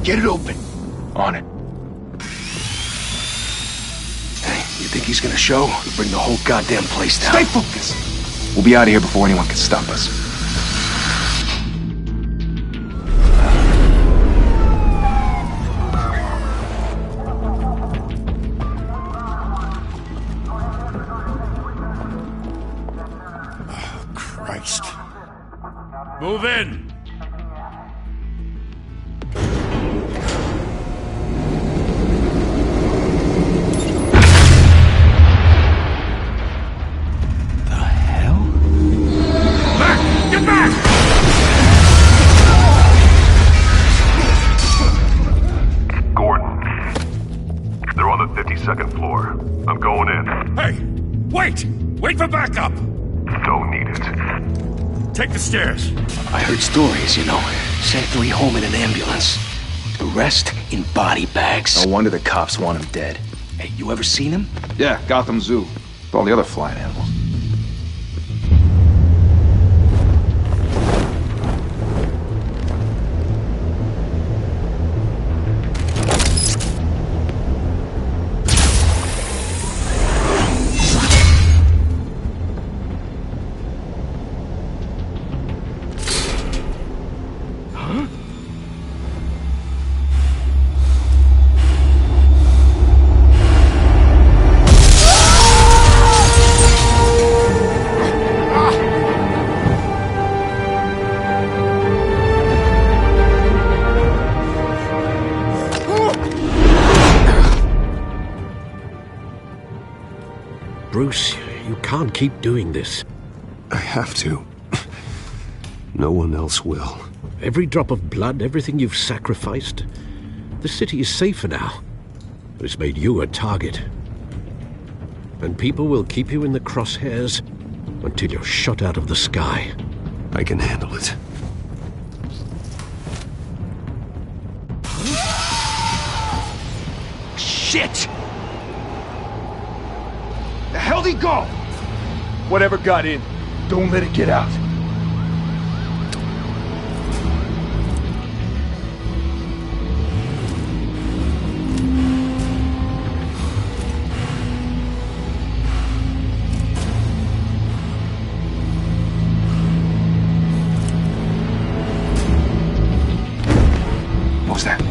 Get it open. On it. Hey, you think he's gonna show? He'll bring the whole goddamn place down. Stay focused! We'll be out of here before anyone can stop us. Oh, Christ. Move in! Second floor. I'm going in. Hey! Wait! Wait for backup! Don't need it. Take the stairs. I heard stories, you know. Sent 3 home in an ambulance. The rest in body bags. No wonder the cops want him dead. Hey, you ever seen him? Yeah, Gotham Zoo. With all the other flying animals. Bruce, you can't keep doing this. I have to. No one else will. Every drop of blood, everything you've sacrificed. The city is safer now. But it's made you a target. And people will keep you in the crosshairs until you're shot out of the sky. I can handle it. Shit! The hell'd he go? Whatever got in, don't let it get out. What was that?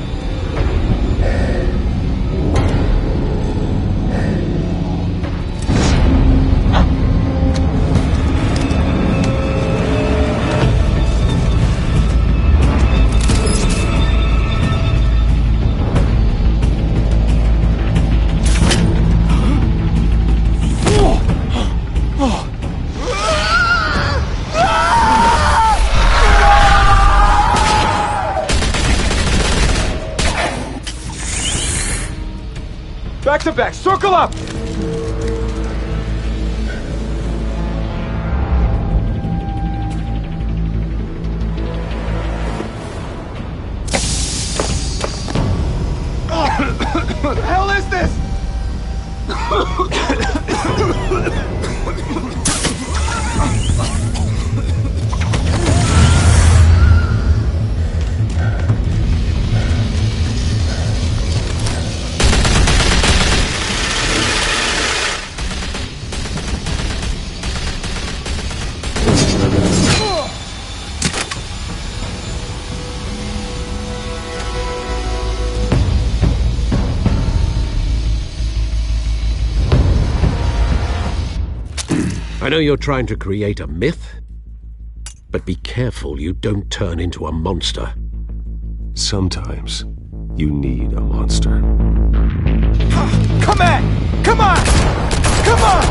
Back to back, circle up! What the hell is this? I know you're trying to create a myth, but be careful you don't turn into a monster. Sometimes you need a monster. Come on! Come on! Come on!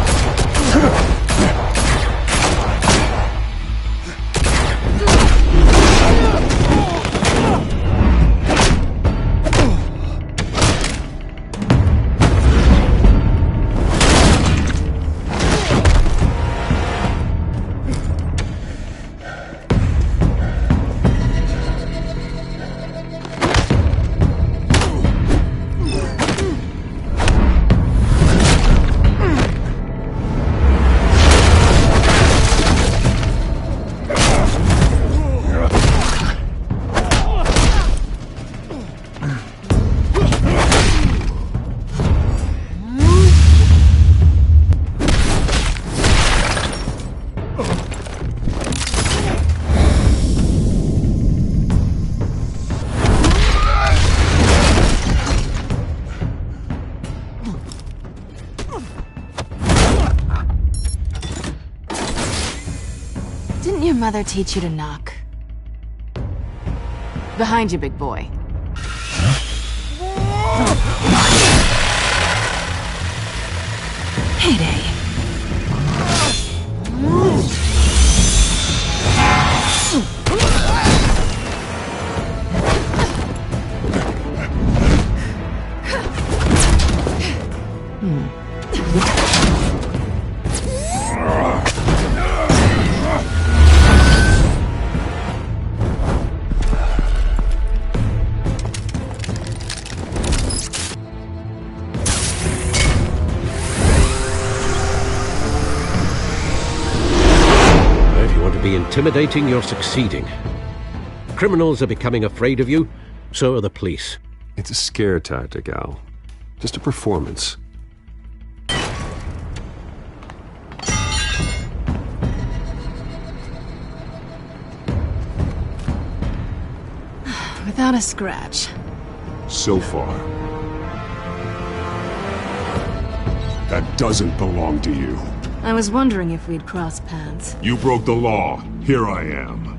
mother teach you to knock? Behind you, big boy. Heyday. Intimidating, you're succeeding. Criminals are becoming afraid of you, so are the police. It's a scare tactic, Al. Just a performance. Without a scratch. So far. That doesn't belong to you. I was wondering if we'd cross paths. You broke the law. Here I am.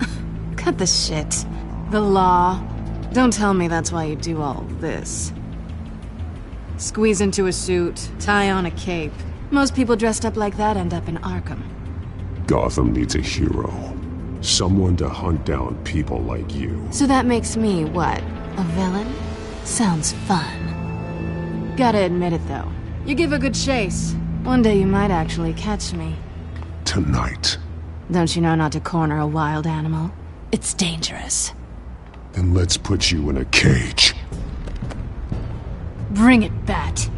Cut the shit. The law. Don't tell me that's why you do all this. Squeeze into a suit, tie on a cape. Most people dressed up like that end up in Arkham. Gotham needs a hero. Someone to hunt down people like you. So that makes me, what, a villain? Sounds fun. Gotta admit it, though. You give a good chase. One day you might actually catch me. Tonight. Don't you know not to corner a wild animal? It's dangerous. Then let's put you in a cage. Bring it, Bat.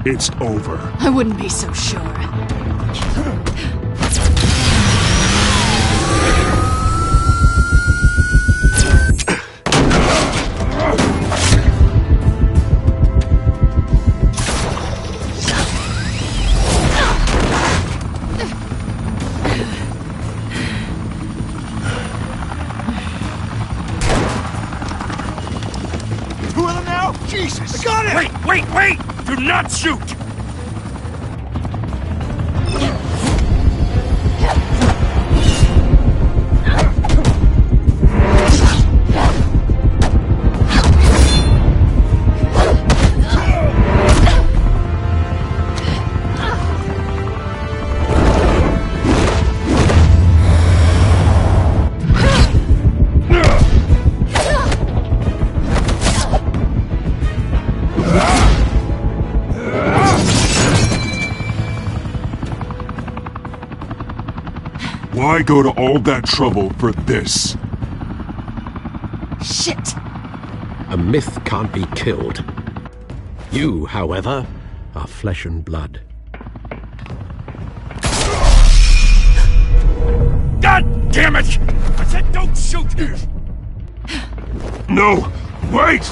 It's over. I wouldn't be so sure. Two of them now? Jesus! I got it! Wait! Do not shoot! Why go to all that trouble for this? Shit! A myth can't be killed. You, however, are flesh and blood. God damn it! I said don't shoot! No! Wait!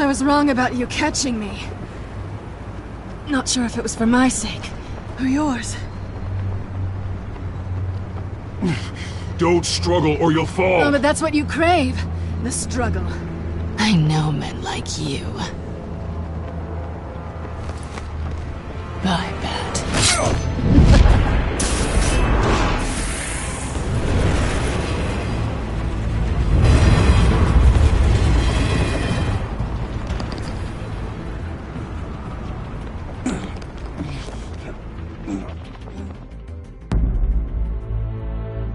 I was wrong about you catching me. Not sure if it was for my sake, or yours. Don't struggle or you'll fall! Oh, but that's what you crave. The struggle. I know men like you. I bet.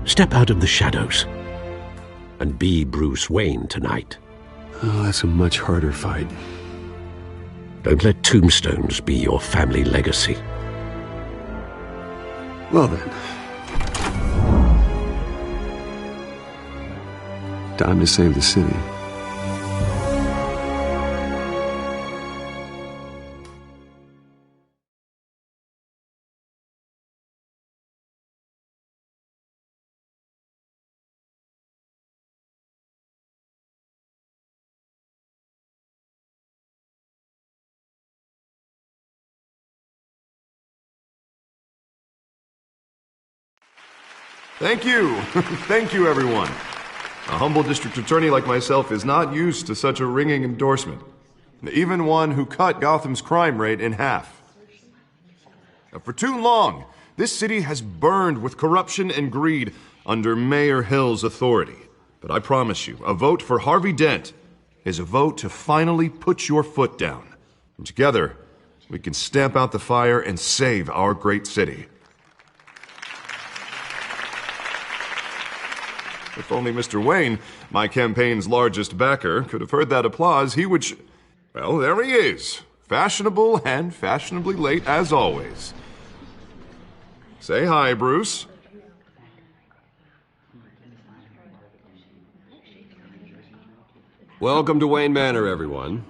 Step out of the shadows and be Bruce Wayne tonight. Oh, that's a much harder fight. Don't let tombstones be your family legacy. Well then. Time to save the city. Thank you. Thank you, everyone. A humble district attorney like myself is not used to such a ringing endorsement. Even one who cut Gotham's crime rate in half. For too long, this city has burned with corruption and greed under Mayor Hill's authority. But I promise you, a vote for Harvey Dent is a vote to finally put your foot down. And together, we can stamp out the fire and save our great city. If only Mr. Wayne, my campaign's largest backer, could have heard that applause, he would well, there he is. Fashionable and fashionably late as always. Say hi, Bruce. Welcome to Wayne Manor, everyone.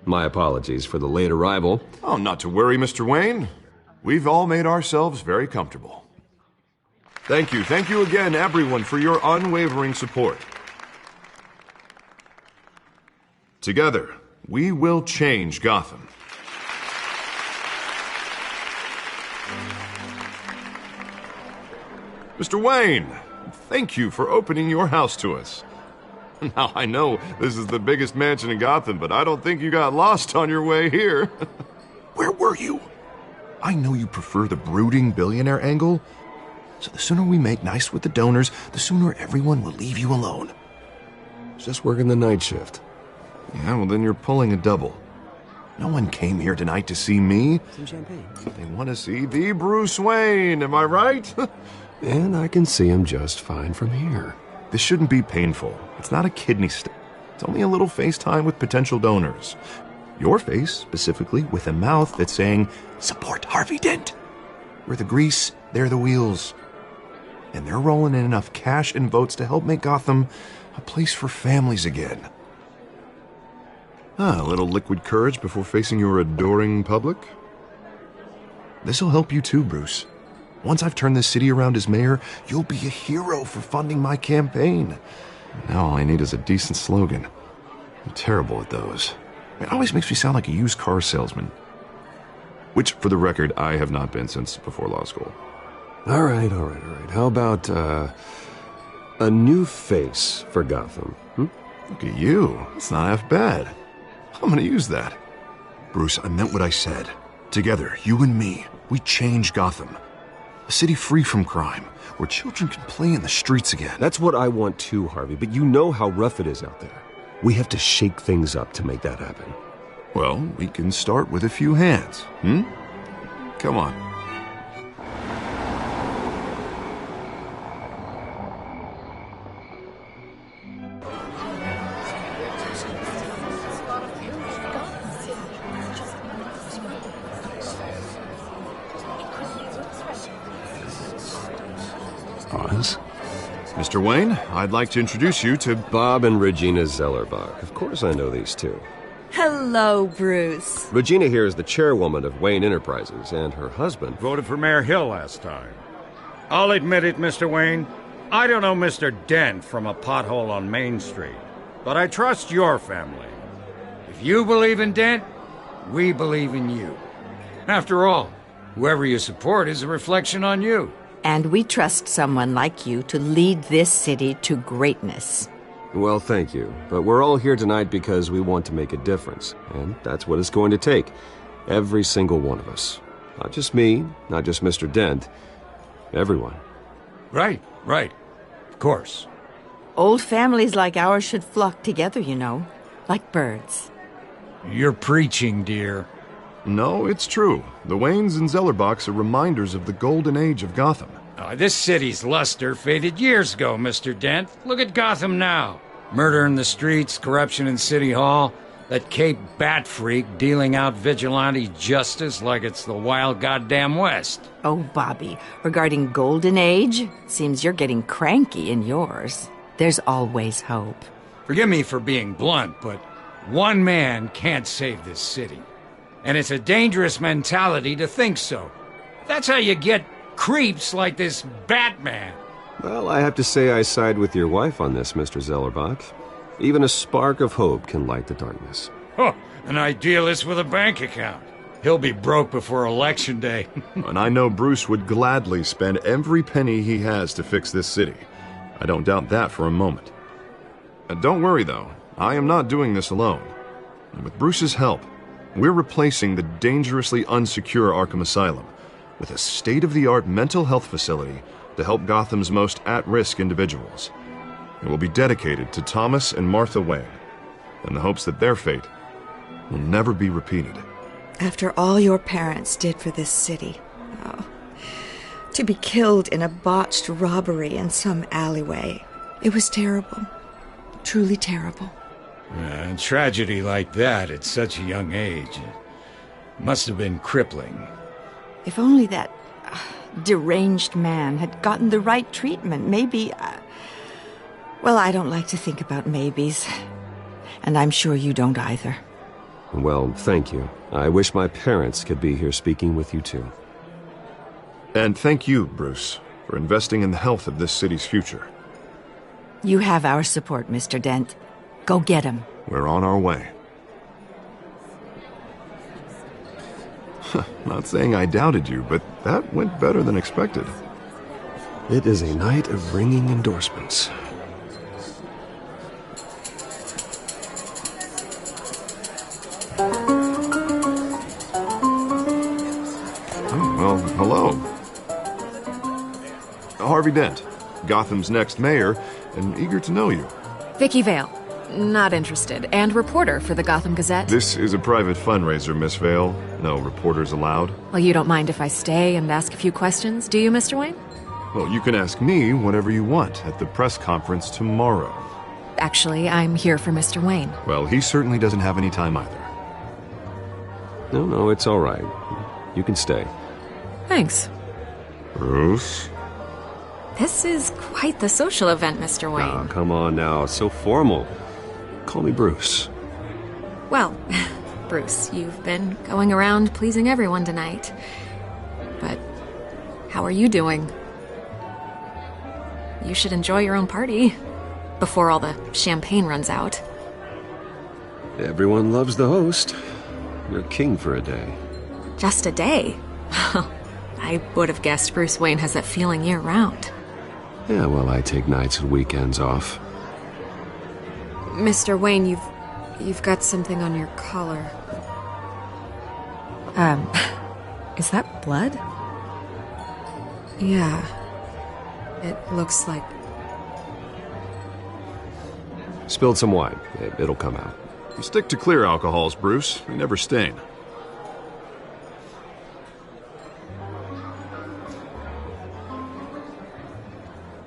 My apologies for the late arrival. Oh, not to worry, Mr. Wayne. We've all made ourselves very comfortable. Thank you again, everyone, for your unwavering support. Together, we will change Gotham. Mr. Wayne, thank you for opening your house to us. Now, I know this is the biggest mansion in Gotham, but I don't think you got lost on your way here. Where were you? I know you prefer the brooding billionaire angle, so the sooner we make nice with the donors, the sooner everyone will leave you alone. Just working the night shift. Yeah, well then you're pulling a double. No one came here tonight to see me. Some champagne. They want to see the Bruce Wayne, am I right? And I can see him just fine from here. This shouldn't be painful. It's not a kidney stone. It's only a little FaceTime with potential donors. Your face, specifically, with a mouth that's saying, support Harvey Dent. We're the grease, they're the wheels. And they're rolling in enough cash and votes to help make Gotham a place for families again. A little liquid courage before facing your adoring public. This'll help you too, Bruce. Once I've turned this city around as mayor, you'll be a hero for funding my campaign. Now all I need is a decent slogan. I'm terrible at those. It always makes me sound like a used car salesman. Which, for the record, I have not been since before law school. All right. How about, a new face for Gotham? Look at you. It's not half bad. I'm gonna use that. Bruce, I meant what I said. Together, you and me, we change Gotham. A city free from crime, where children can play in the streets again. That's what I want too, Harvey, but you know how rough it is out there. We have to shake things up to make that happen. Well, we can start with a few hands, Come on. Oz? Mr. Wayne, I'd like to introduce you to Bob and Regina Zellerbach. Of course I know these two. Hello, Bruce. Regina here is the chairwoman of Wayne Enterprises, and her husband... Voted for Mayor Hill last time. I'll admit it, Mr. Wayne. I don't know Mr. Dent from a pothole on Main Street, but I trust your family. If you believe in Dent, we believe in you. After all, whoever you support is a reflection on you. And we trust someone like you to lead this city to greatness. Well, thank you. But we're all here tonight because we want to make a difference. And that's what it's going to take. Every single one of us. Not just me, not just Mr. Dent. Everyone. Right. Of course. Old families like ours should flock together, you know. Like birds. You're preaching, dear. No, it's true. The Waynes and Zellerbachs are reminders of the golden age of Gotham. This city's luster faded years ago, Mr. Dent. Look at Gotham now. Murder in the streets, corruption in City Hall, that Cape Bat freak dealing out vigilante justice like it's the wild goddamn West. Oh, Bobby, regarding Golden Age, seems you're getting cranky in yours. There's always hope. Forgive me for being blunt, but one man can't save this city. And it's a dangerous mentality to think so. That's how you get creeps like this Batman. Well, I have to say I side with your wife on this, Mr. Zellerbach. Even a spark of hope can light the darkness. Oh, an idealist with a bank account. He'll be broke before Election Day. And I know Bruce would gladly spend every penny he has to fix this city. I don't doubt that for a moment. Don't worry, though. I am not doing this alone. And with Bruce's help, we're replacing the dangerously unsecure Arkham Asylum with a state-of-the-art mental health facility to help Gotham's most at-risk individuals. It will be dedicated to Thomas and Martha Wayne, in the hopes that their fate will never be repeated. After all your parents did for this city, to be killed in a botched robbery in some alleyway, it was terrible. Truly terrible. Tragedy like that at such a young age must have been crippling. If only that deranged man had gotten the right treatment, maybe... well, I don't like to think about maybes. And I'm sure you don't either. Well, thank you. I wish my parents could be here speaking with you too. And thank you, Bruce, for investing in the health of this city's future. You have our support, Mr. Dent. Go get him. We're on our way. Not saying I doubted you, but that went better than expected. It is a night of ringing endorsements. Oh, well, hello. Harvey Dent, Gotham's next mayor, and eager to know you. Vicky Vale. Not interested. And reporter for the Gotham Gazette. This is a private fundraiser, Miss Vale. No reporters allowed. Well, you don't mind if I stay and ask a few questions, do you, Mr. Wayne? Well, you can ask me whatever you want at the press conference tomorrow. Actually, I'm here for Mr. Wayne. Well, he certainly doesn't have any time either. No, it's all right. You can stay. Thanks. Bruce? This is quite the social event, Mr. Wayne. Oh, come on now. It's so formal. Call me Bruce. Well, Bruce, you've been going around pleasing everyone tonight. But how are you doing? You should enjoy your own party before all the champagne runs out. Everyone loves the host. You're king for a day. Just a day? I would have guessed Bruce Wayne has that feeling year-round. Yeah, well, I take nights and weekends off. Mr. Wayne, you've got something on your collar. Is that blood? Yeah. It looks like... Spilled some wine. It'll come out. Stick to clear alcohols, Bruce. They never stain.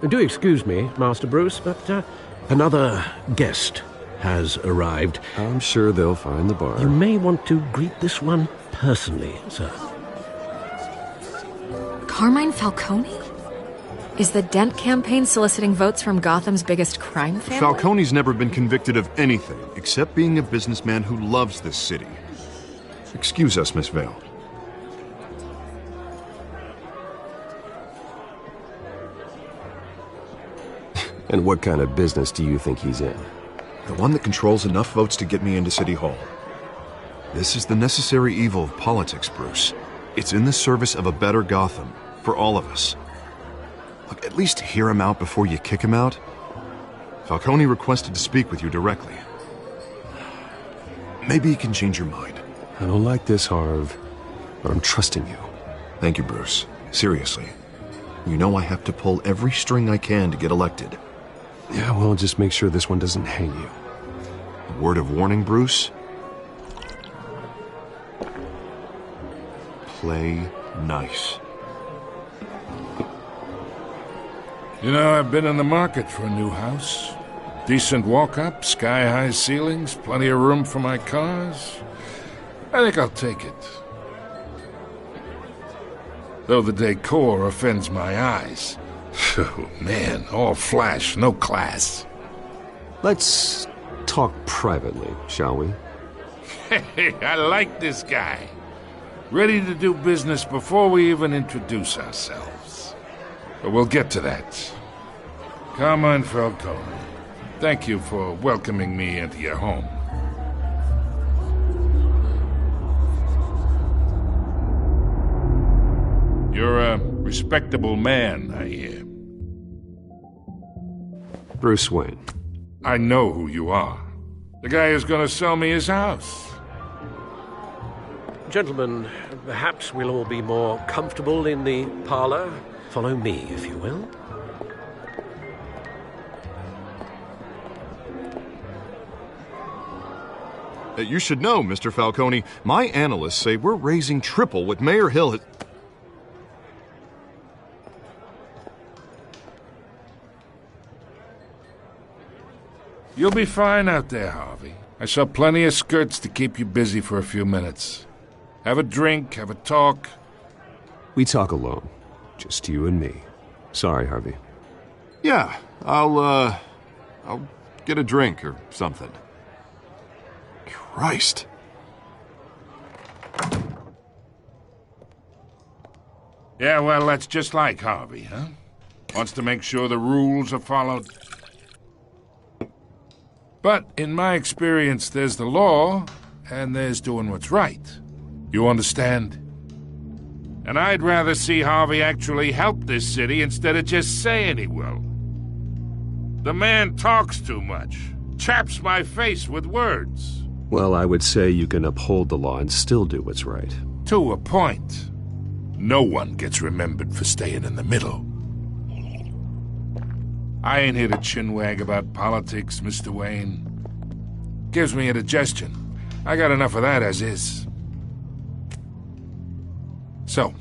Do excuse me, Master Bruce, but another guest has arrived. I'm sure they'll find the bar. You may want to greet this one personally, sir. Carmine Falcone? Is the Dent campaign soliciting votes from Gotham's biggest crime family? Falcone's never been convicted of anything except being a businessman who loves this city. Excuse us, Miss Vale. And what kind of business do you think he's in? The one that controls enough votes to get me into City Hall. This is the necessary evil of politics, Bruce. It's in the service of a better Gotham, for all of us. Look, at least hear him out before you kick him out. Falcone requested to speak with you directly. Maybe he can change your mind. I don't like this, Harv, but I'm trusting you. Thank you, Bruce. Seriously. You know I have to pull every string I can to get elected. Yeah, well, just make sure this one doesn't hang you. A word of warning, Bruce? Play nice. You know, I've been in the market for a new house. Decent walk-up, sky-high ceilings, plenty of room for my cars. I think I'll take it. Though the decor offends my eyes. Oh, man, all flash, no class. Let's talk privately, shall we? Hey, I like this guy. Ready to do business before we even introduce ourselves. But we'll get to that. Carmine Falcone, thank you for welcoming me into your home. You're a respectable man, I hear. Bruce Wayne. I know who you are. The guy who's going to sell me his house. Gentlemen, perhaps we'll all be more comfortable in the parlor. Follow me, if you will. You should know, Mr. Falcone, my analysts say we're raising triple what Mayor Hill has... You'll be fine out there, Harvey. I saw plenty of skirts to keep you busy for a few minutes. Have a drink, have a talk. We talk alone. Just you and me. Sorry, Harvey. Yeah, I'll get a drink or something. Christ. Yeah, well, that's just like Harvey, huh? Wants to make sure the rules are followed. But in my experience, there's the law, and there's doing what's right. You understand? And I'd rather see Harvey actually help this city instead of just saying he will. The man talks too much, chaps my face with words. Well, I would say you can uphold the law and still do what's right. To a point. No one gets remembered for staying in the middle. I ain't here to chinwag about politics, Mr. Wayne. Gives me indigestion. I got enough of that as is. So,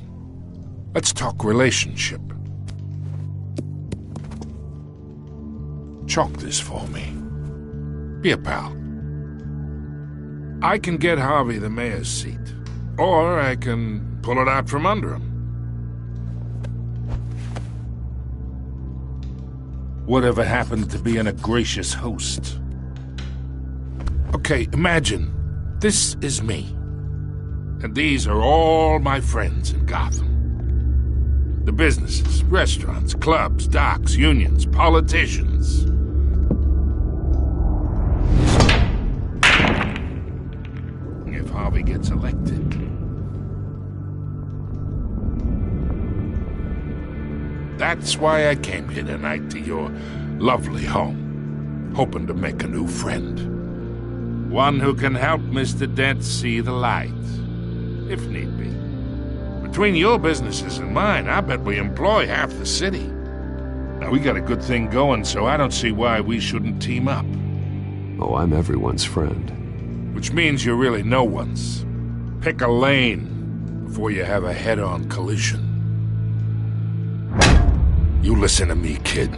let's talk relationship. Chalk this for me. Be a pal. I can get Harvey the mayor's seat, or I can pull it out from under him. Whatever happened to being a gracious host? Okay, imagine this is me, and these are all my friends in Gotham. The businesses, restaurants, clubs, docks, unions, politicians. If Harvey gets elected, that's why I came here tonight to your lovely home, hoping to make a new friend. One who can help Mr. Dent see the light, if need be. Between your businesses and mine, I bet we employ half the city. Now, we got a good thing going, so I don't see why we shouldn't team up. Oh, I'm everyone's friend. Which means you're really no one's. Pick a lane before you have a head-on collision. You listen to me, kid.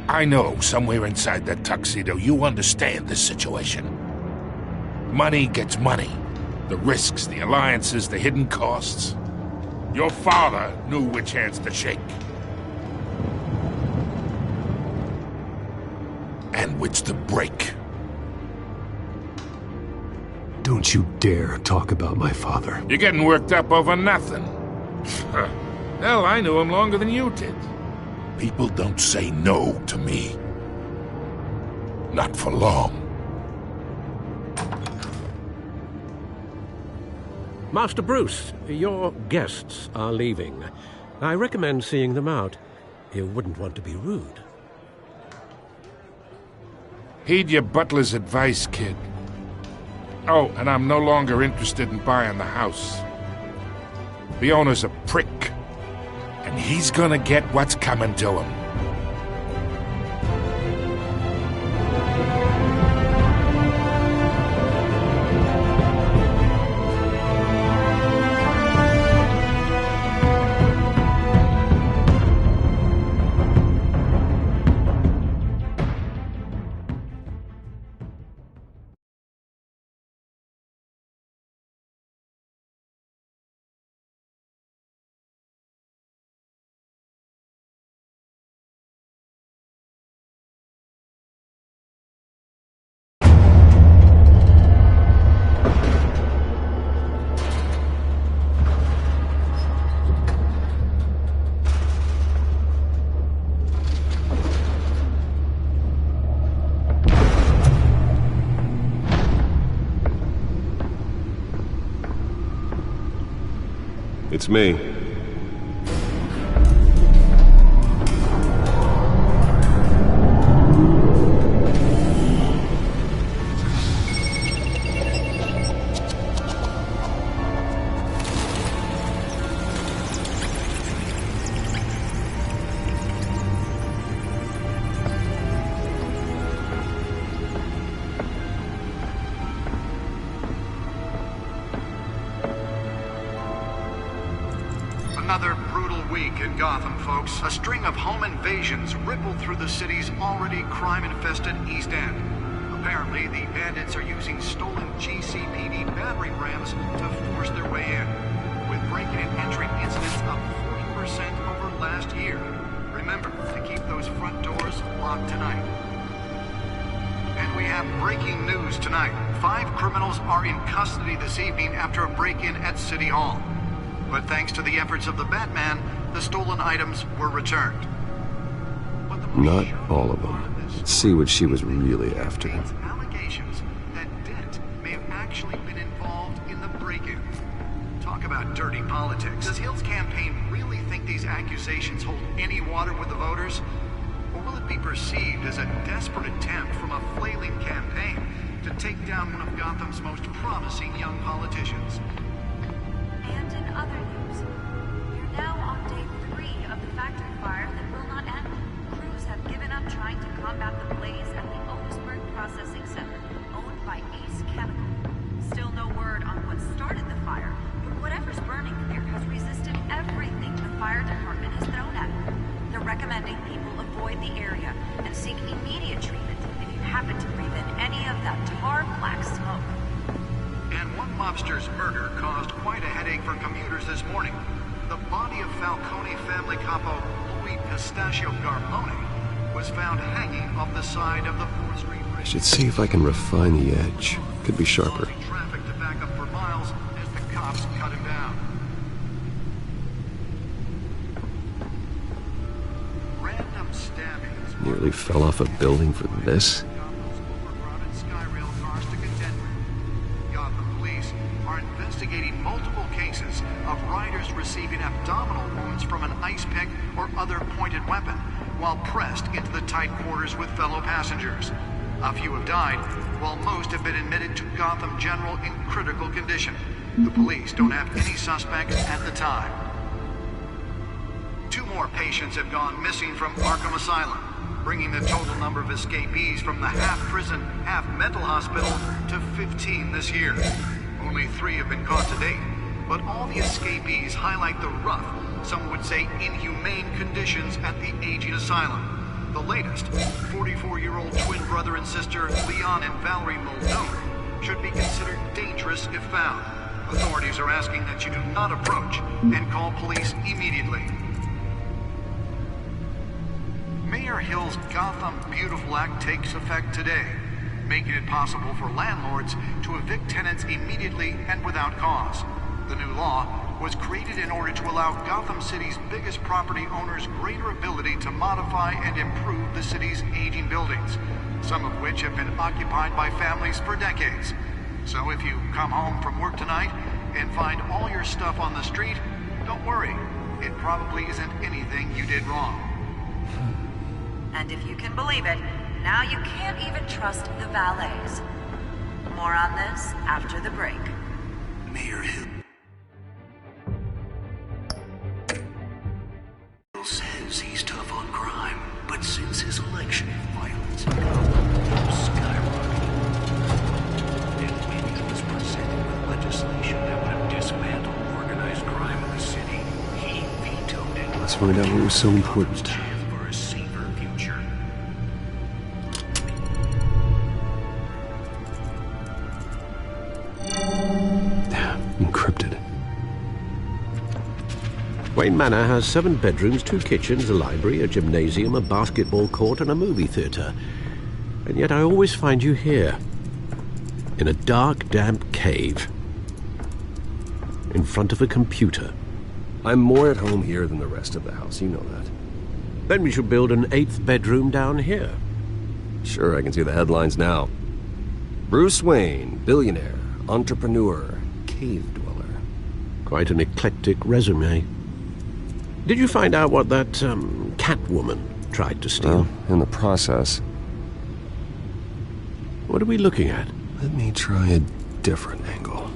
I know somewhere inside that tuxedo you understand this situation. Money gets money. The risks, the alliances, the hidden costs. Your father knew which hands to shake. And which to break. Don't you dare talk about my father. You're getting worked up over nothing. Hell, I knew him longer than you did. People don't say no to me. Not for long. Master Bruce, your guests are leaving. I recommend seeing them out. You wouldn't want to be rude. Heed your butler's advice, kid. Oh, and I'm no longer interested in buying the house. The owner's a prick, and he's gonna get what's coming to him. It's me. Another brutal week in Gotham, folks. A string of home invasions rippled through the city's already crime-infested East End. Apparently, the bandits are using stolen GCPD battering rams to force their way in, with break-in and entry incidents up 40% over last year. Remember to keep those front doors locked tonight. And we have breaking news tonight. 5 criminals are in custody this evening after a break-in at City Hall. But thanks to the efforts of the Batman, the stolen items were returned. Not all of them. Let's see what she was really after. Allegations that Dent may have actually been involved in the break-in. Talk about dirty politics. Does Hill's campaign really think these accusations hold any water with the voters? Or will it be perceived as a desperate attempt from a flailing campaign to take down one of Gotham's most promising young politicians? And in other news, we're now on day 3 of the factory fire that will not end. Crews have given up trying to combat the blaze at the Owensburg Processing Center, owned by Ace Chemical. Still no word on what started the fire, but whatever's burning there has resisted everything the fire department has thrown at it. They're recommending people avoid the area and seek immediate treatment if you happen to breathe in any of that tar black smoke. And one mobster's murder caused quite a headache for commuters this morning. The body of Falcone family capo Louis Pistachio Garmone was found hanging off the side of the 4th Street Bridge. I should see if I can refine the edge. Could be sharper. Traffic to back up for miles as the cops cut him down. Random stabbings. Nearly fell off a building for this. Investigating multiple cases of riders receiving abdominal wounds from an ice pick or other pointed weapon while pressed into the tight quarters with fellow passengers. A few have died, while most have been admitted to Gotham General in critical condition. The police don't have any suspects at the time. 2 more patients have gone missing from Arkham Asylum, bringing the total number of escapees from the half-prison, half-mental hospital to 15 this year. Only 3 have been caught to date, but all the escapees highlight the rough, some would say inhumane conditions at the aging asylum. The latest, 44-year-old twin brother and sister Leon and Valerie Muldoon, should be considered dangerous if found. Authorities are asking that you do not approach and call police immediately. Mayor Hill's Gotham Beautiful Act takes effect today, making it possible for landlords to evict tenants immediately and without cause. The new law was created in order to allow Gotham City's biggest property owners greater ability to modify and improve the city's aging buildings, some of which have been occupied by families for decades. So if you come home from work tonight and find all your stuff on the street, don't worry. It probably isn't anything you did wrong. And if you can believe it, now you can't even trust the valets. More on this after the break. Mayor Hill says he's tough on crime, but since his election, violence in Gotham skyrocketed. And when he was presented with legislation that would have dismantled organized crime in the city, he vetoed it. Let's find out what was so important. For a safer future. Encrypted. Wayne Manor has 7 bedrooms, 2 kitchens, a library, a gymnasium, a basketball court, and a movie theatre. And yet I always find you here, in a dark, damp cave, in front of a computer. I'm more at home here than the rest of the house, you know that. Then we should build an 8th bedroom down here. Sure, I can see the headlines now. Bruce Wayne, billionaire, entrepreneur, cave dweller. Quite an eclectic resume. Did you find out what that, Catwoman tried to steal? Well, in the process. What are we looking at? Let me try a different angle.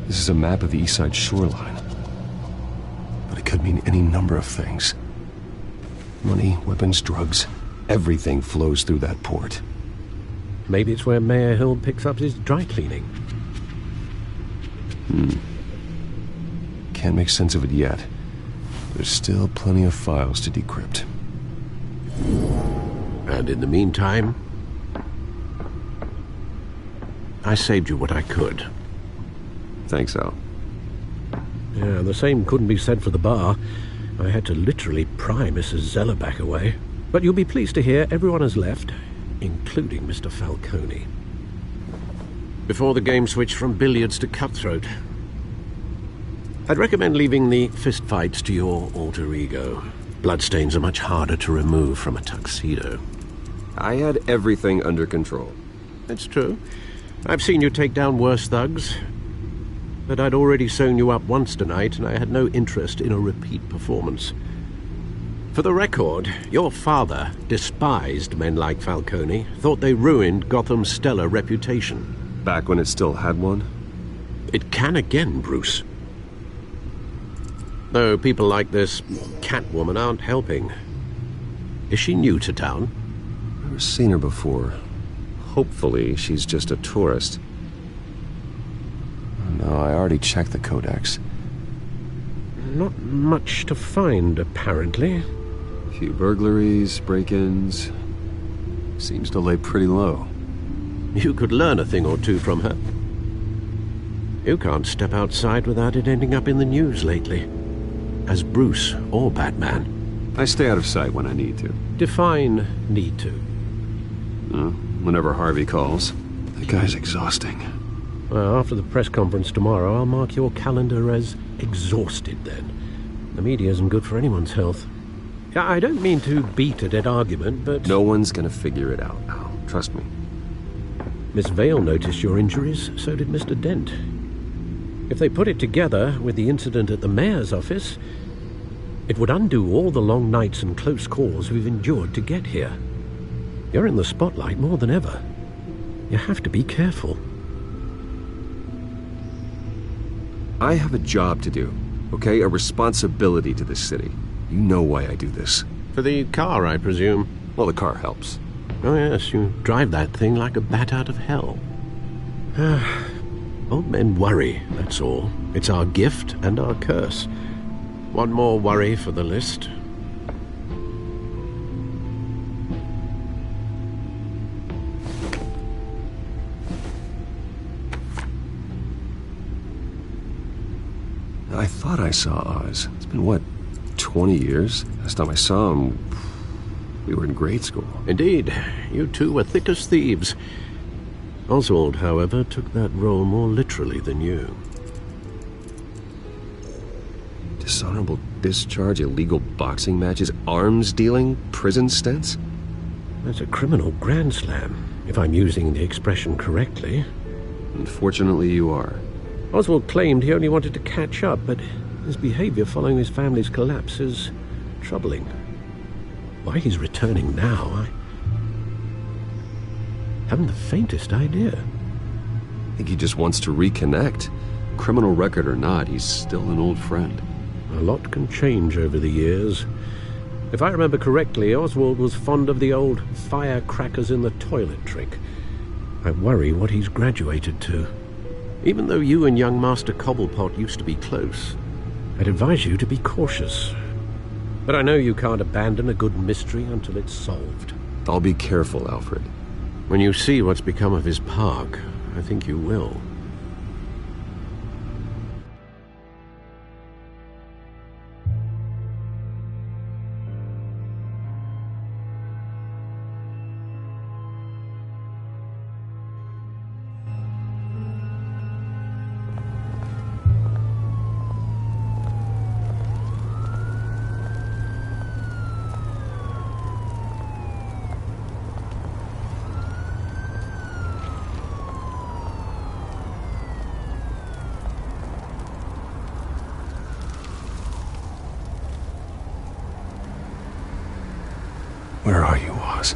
This is a map of the East Side shoreline. But it could mean any number of things. Money, weapons, drugs, everything flows through that port. Maybe it's where Mayor Hill picks up his dry cleaning. Can't make sense of it yet. There's still plenty of files to decrypt. And in the meantime, I saved you what I could. Thanks, Al. Yeah, the same couldn't be said for the bar. I had to literally pry Mrs. Zellerbach away. But you'll be pleased to hear everyone has left, including Mr. Falcone. Before the game switched from billiards to cutthroat. I'd recommend leaving the fistfights to your alter ego. Bloodstains are much harder to remove from a tuxedo. I had everything under control. It's true. I've seen you take down worse thugs. But I'd already sewn you up once tonight, and I had no interest in a repeat performance. For the record, your father despised men like Falcone, thought they ruined Gotham's stellar reputation. Back when it still had one? It can again, Bruce. Though people like this Catwoman aren't helping. Is she new to town? Never seen her before. Hopefully, she's just a tourist. No, I already checked the codex. Not much to find, apparently. A few burglaries, break-ins. Seems to lay pretty low. You could learn a thing or two from her. You can't step outside without it ending up in the news lately. As Bruce or Batman. I stay out of sight when I need to. Define need to. Whenever Harvey calls. That guy's exhausting. Well, after the press conference tomorrow, I'll mark your calendar as exhausted then. The media isn't good for anyone's health. I don't mean to beat a dead argument, but... No one's gonna figure it out, Al. Trust me. Miss Vale noticed your injuries, so did Mr. Dent. If they put it together with the incident at the mayor's office, it would undo all the long nights and close calls we've endured to get here. You're in the spotlight more than ever. You have to be careful. I have a job to do, okay? A responsibility to this city. You know why I do this. For the car, I presume. Well, the car helps. Oh, yes, you drive that thing like a bat out of hell. Old men worry, that's all. It's our gift and our curse. One more worry for the list. I thought I saw Oz. It's been, what, 20 years? Last time I saw him, we were in grade school. Indeed. You two were thick as thieves. Oswald, however, took that role more literally than you. Dishonorable discharge, illegal boxing matches, arms dealing, prison stints? That's a criminal grand slam, if I'm using the expression correctly. Unfortunately, you are. Oswald claimed he only wanted to catch up, but his behavior following his family's collapse is troubling. Why he's returning now, I haven't the faintest idea. I think he just wants to reconnect. Criminal record or not, he's still an old friend. A lot can change over the years. If I remember correctly, Oswald was fond of the old firecrackers in the toilet trick. I worry what he's graduated to. Even though you and young Master Cobblepot used to be close, I'd advise you to be cautious. But I know you can't abandon a good mystery until it's solved. I'll be careful, Alfred. When you see what's become of his park, I think you will. Where are you, Oz?